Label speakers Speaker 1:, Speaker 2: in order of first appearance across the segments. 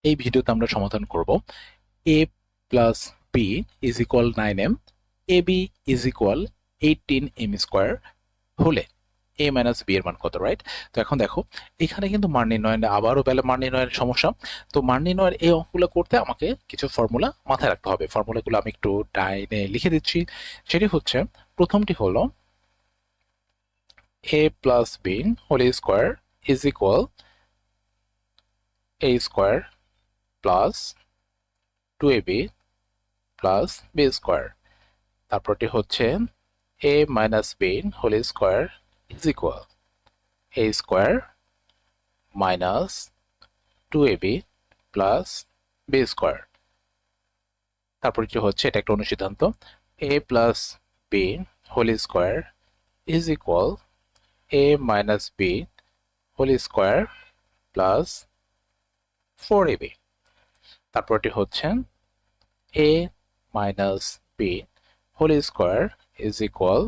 Speaker 1: এই ভিডিওতে আমরা সমাধান করব a plus b is equal 9m, ab is equal 18m square হলে a মাইনাস b এর মান কত, রাইট? তো এখন দেখো, এখানে কিন্তু মান নির্ণয়, আবারও মান নির্ণয়ের সমস্যা। তো মান নির্ণয়ের এই অঙ্কগুলো করতে আমাকে কিছু ফর্মুলা মাথায় রাখতে হবে। ফর্মুলাগুলো আমি একটু ডাইনে লিখে দিচ্ছি। সেটি হচ্ছে, প্রথমটি হলো a plus b whole square is equal a square plus 2ab plus b square. তারপরটি হচ্ছে a minus b whole square is equal a square minus 2ab plus b square. তারপরটি হচ্ছে, এটা একটা অনুসিদ্ধান্ত, a plus b whole square is equal a minus b whole square plus 4ab। তারপরটি হচ্ছে a minus b whole square is equal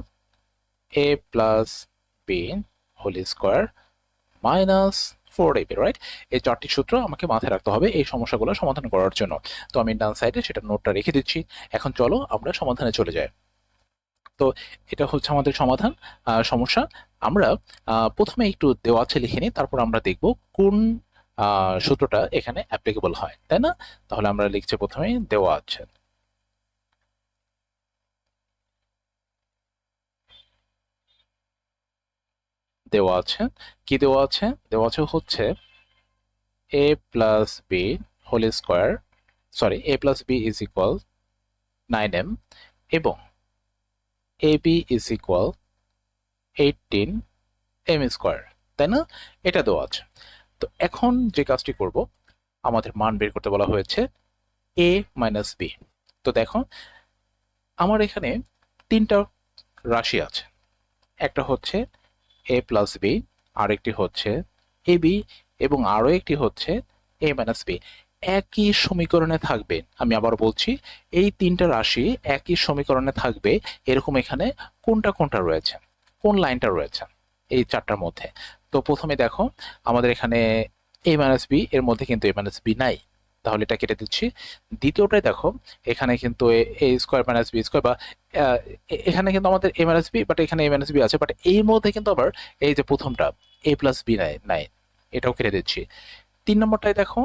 Speaker 1: a plus b whole square minus 4ab, right? এই চারটি সূত্র আমাকে মাথায় রাখতে হবে এই সমস্যাগুলো সমাধান করার জন্য। তো আমি ডান সাইডে সেটা নোটটা রেখে দিচ্ছি। এখন চলো আমরা সমাধানে চলে যাই। তো এটা হচ্ছে আমাদের সমাধান সমস্যা। আমরা প্রথমে একটু দেওয়া আছে লিখে নিই, তারপর আমরা দেখব কোন সূত্রটা এখানে অ্যাপ্লিকেবল হয়, তাই না? তাহলে আমরা লিখছি প্রথমে দেওয়া আছে। দেওয়া আছে কি দেওয়া আছে? দেওয়া আছে হচ্ছে a plus b whole square, sorry, a plus b is equal 9m এবং ab is equal 18m square, তাই না? এটা দেওয়া আছে। তো এখন যে কাজটি করব, আমাদের মান বের করতে বলা হয়েছে a মাইনাস b। তো দেখো, আমার এখানে তিনটা রাশি আছে। একটা হচ্ছে a প্লাস b, আরেকটি হচ্ছে ab, এবং আরো একটি হচ্ছে a মাইনাস b। একই সমীকরণে থাকবে। আমি আবার বলছি, এই তিনটা রাশি একই সমীকরণে থাকবে এরকম এখানে কোনটা কোনটা রয়েছে, কোন লাইনটা রয়েছে এই চারটার মধ্যে। তো প্রথমে দেখো, আমাদের এখানে a মাইনাস b এর মধ্যে কিন্তু a মাইনাস b নাই, তাহলে এটা কেটে দিচ্ছি। দ্বিতীয়টাই দেখো, এখানে কিন্তু a square minus B square, বা এখানে কিন্তু আমাদের a মাইনাস বি, বাট এখানে a মাইনাস বি আছে, বাট এই মধ্যে কিন্তু আবার এই যে প্রথমটা a প্লাস বি নাই নাই, এটাও কেটে দিচ্ছি। 3 নম্বরটায় দেখো,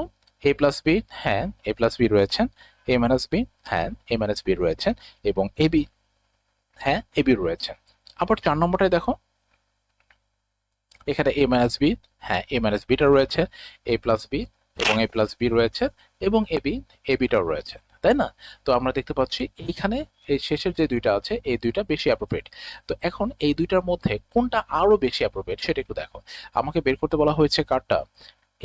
Speaker 1: a প্লাস বি, হ্যাঁ a প্লাস বি রয়েছেন, a মাইনাস বি, হ্যাঁ a মাইনাস বি রয়েছেন, এবং এ বি, হ্যাঁ এ বি রয়েছেন। আবার 4 নম্বরটায় দেখো, এখানে a মাইনাস বি, হ্যাঁ a মাইনাস বিটা রয়েছে, a প্লাস বি এবং a প্লাস বি রয়েছে, এবং এ বিটাও রয়েছে, তাই না? তো আমরা দেখতে পাচ্ছি এইখানে এই শেষের যে দুইটা আছে, এই দুইটা বেশি অ্যাপ্রোপ্রিয়েট। তো এখন এই দুইটার মধ্যে কোনটা আরো বেশি অ্যাপ্রোপ্রিয়েট সেটা একটু দেখো। আমাকে বের করতে বলা হয়েছে কারটা,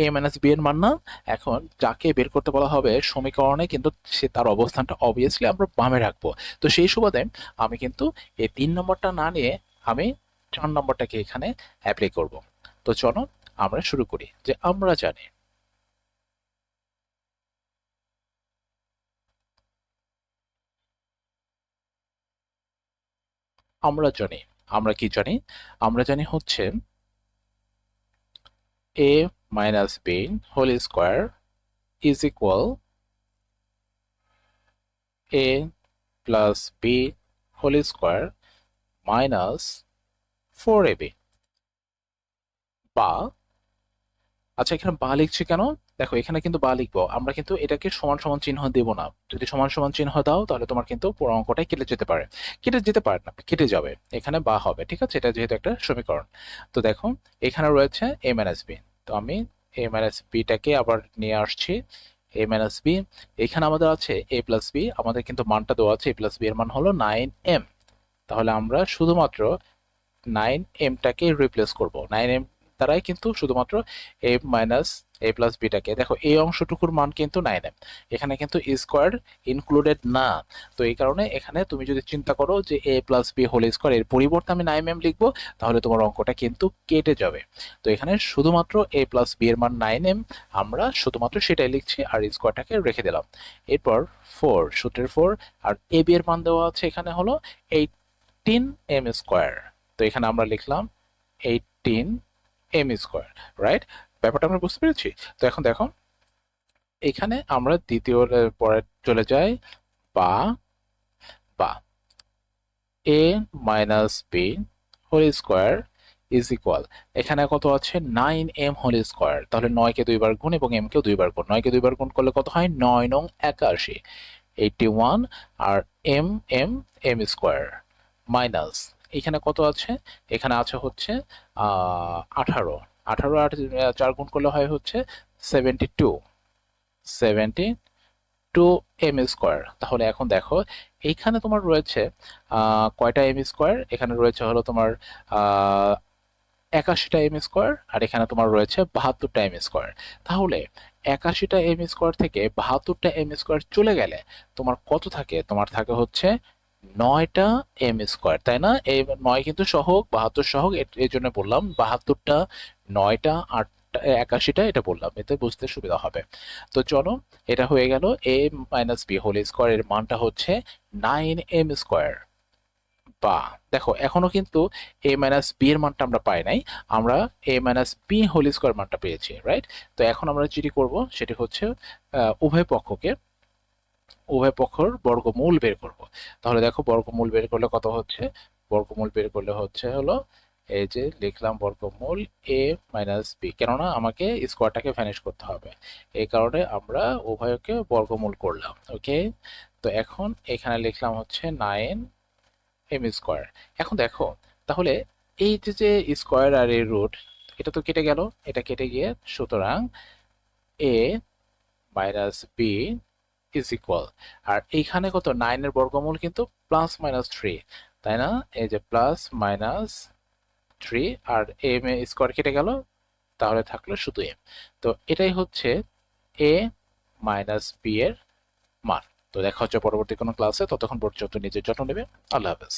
Speaker 1: a মাইনাস বি এর মান না? এখন যাকে বের করতে বলা হবে সমীকরণে, কিন্তু সে তার অবস্থানটা অবভিয়াসলি আমরা বামে রাখবো। তো সেই সুবাদে আমি কিন্তু এই 3 নম্বরটা না নিয়ে আমি 4 নম্বরটাকে এখানে অ্যাপ্লাই করব। তো চলো আমরা শুরু করি। যে আমরা জানি আমরা কি জানি? আমরা জানি হচ্ছে a minus B whole square is equal a plus B whole square minus 4ab। বা, আচ্ছা, এখানে বা লিখছি কেন? দেখো, এখানে কিন্তু বা লিখবো, আমরা কিন্তু এটাকে সমান সমান চিহ্ন দেব না। যদি সমান সমান চিহ্ন দাও তাহলে তোমার কিন্তু পুরো অঙ্কটাই কেটে যেতে পারে না, কেটে যাবে, এখানে বা হবে, ঠিক আছে? এটা যেহেতু একটা সমীকরণ। তো দেখো, এখানে রয়েছে a মাইনাস বি, তো আমি a মাইনাস বিটাকে আবার নিয়ে আসছি a মাইনাস বি। এখানে আমাদের আছে a প্লাস বি, আমাদের কিন্তু মানটা দেওয়া আছে, a প্লাস বি এর মান হলো 9m। তাহলে আমরা শুধুমাত্র 9mটাকে রিপ্লেস করব, 9m দ্বারাই কিন্তু শুধুমাত্র a মাইনাস a প্লাস বিটাকে, দেখো এই অংশটুকুর মান কিন্তু 9m, এখানে কিন্তু স্কোয়ার ইনক্লুডেড না। তো এই কারণে এখানে তুমি যদি চিন্তা করো যে a plus B whole square, এর পরিবর্তে আমি 9m লিখবো, তাহলে তোমার অঙ্কটা কিন্তু কেটে যাবে। তো এখানে শুধুমাত্র a প্লাস বি এর মান 9m, আমরা শুধুমাত্র সেটাই লিখছি আর স্কোয়ারটাকে রেখে দিলাম। এরপর 4, সূত্রের 4, আর a b এর মান দেওয়া আছে এখানে হলো 18m স্কোয়ার। তো এখানে আমরা লিখলাম 18m স্কোয়ার, রাইট? ব্যাপারটা আমরা বুঝতে পেরেছি। তো এখন দেখো, এখানে আমরা দ্বিতীয় পরে চলে যাই, বা বা a minus B whole square is equal, এখানে কত আছে 9m হোল স্কোয়ার, তাহলে 9 কে 2 বার গুণ এবং m কেও 2 বার গুণ, 9 কে 2 বার গুণ করলে কত হয় 9 নং 81, 81, আর m m m square minus এখানে কত আছে, এখানে আছে হচ্ছে 18, 18 আর 4 গুণ করলে হয় হচ্ছে 72, 72m স্কোয়ার। তাহলে এখন দেখো এইখানে তোমার রয়েছে কয়টা m স্কোয়ার, এখানে রয়েছে হলো তোমার 81টা m স্কোয়ার, আর এখানে তোমার রয়েছে 72টা m স্কোয়ার। তাহলে 81টা m স্কোয়ার থেকে 72টা m স্কোয়ার চলে গেলে তোমার কত থাকে, তোমার থাকে হচ্ছে 9টা m স্কোয়ার, তাই না? এই 9 কিন্তু সহগ, 72 সহগ, এই জন্য বললাম 72টা, 9টা, 8টা, 81টা, এটা বললাম এতে বুঝতে সুবিধা হবে। তো চলো, এটা হয়ে গেল a minus B whole square, এর মানটা হচ্ছে 9m স্কোয়ার। বা দেখো এখনো কিন্তু a মাইনাস বি এর মানটা আমরা পাই নাই, আমরা a minus B whole square মানটা পেয়েছি, রাইট? তো এখন আমরা যেটি করব সেটি হচ্ছে উভয় পক্ষের বর্গমূল বের করব। তাহলে দেখো বর্গমূল বের করলে কত হচ্ছে, বর্গমূল বের করলে হচ্ছে হলো এই যে লিখলাম বর্গমূল a মাইনাস বি, কেননা আমাকে স্কোয়ারটাকে ভ্যানিশ করতে হবে, এই কারণে আমরা উভয়কে বর্গমূল করলাম। ওকে, তো এখন এখানে লিখলাম হচ্ছে 9m স্কোয়ার। এখন দেখো তাহলে এই যে যে স্কোয়ার আর এর রুট, এটা তো কেটে গেল, এটা কেটে গিয়ে সুতরাং a minus b is equal, আর এইখানে কত 9 এর বর্গমূল কিন্তু প্লাস মাইনাস 3, তাই না? এই যে plus minus 3, R M A square কেটে গেল, তাহলে থাকলো শুধু এম। তো এটাই হচ্ছে এ মাইনাস বি এর মান। তো দেখা হচ্ছে পরবর্তী কোনো ক্লাসে, ততক্ষণ পর্যন্ত নিজের যত্ন নেবে। আল্লাহ হাফেজ।